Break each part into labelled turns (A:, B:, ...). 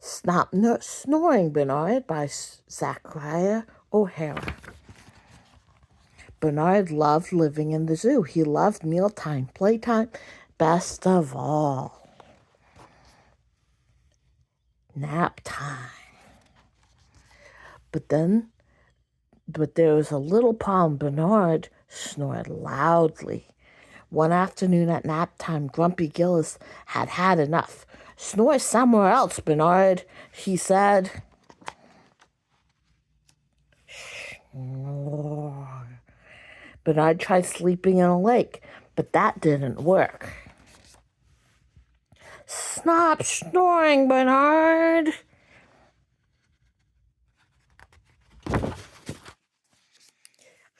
A: Snoring, Bernard by Zachariah O'Hara. Bernard loved living in the zoo. He loved mealtime, playtime, best of all, nap time. But there was a little problem. Bernard snored loudly. One afternoon at nap time, Grumpy Gillis had had enough. "Snore somewhere else, Bernard," he said. Snore. Bernard tried sleeping in a lake, but that didn't work. "Stop snoring, Bernard."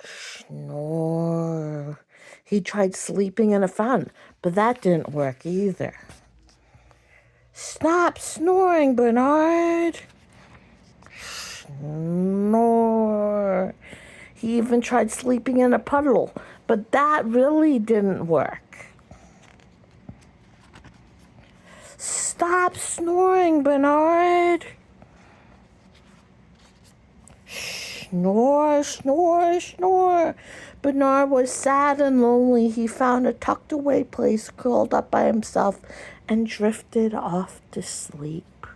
A: Snore. He tried sleeping in a fountain, but that didn't work either. "Stop snoring, Bernard." Snore. He even tried sleeping in a puddle, but that really didn't work. "Stop snoring, Bernard." Snore, snore, snore. Bernard was sad and lonely. He found a tucked away place, curled up by himself, and drifted off to sleep.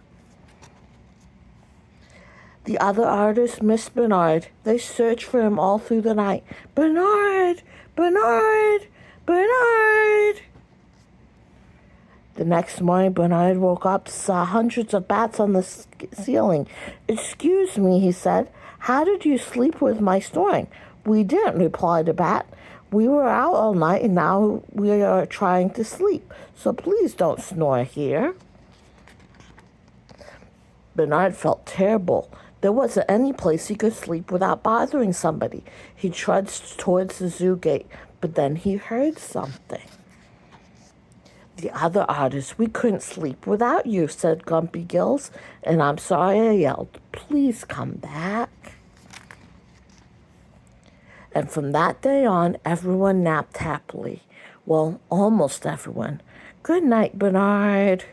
A: The other artists missed Bernard. They searched for him all through the night. "Bernard! Bernard! Bernard!" The next morning, Bernard woke up, saw hundreds of bats on the ceiling. "Excuse me," he said. "How did you sleep with my snoring?" "We didn't," replied a bat. "We were out all night and now we are trying to sleep. So please don't snore here." Bernard felt terrible. There wasn't any place he could sleep without bothering somebody. He trudged towards the zoo gate, but then he heard something. The other artists, "We couldn't sleep without you," said Grumpy Gills, "and I'm sorry I yelled. Please come back." And from that day on, everyone napped happily. Well, almost everyone. Good night, Bernard.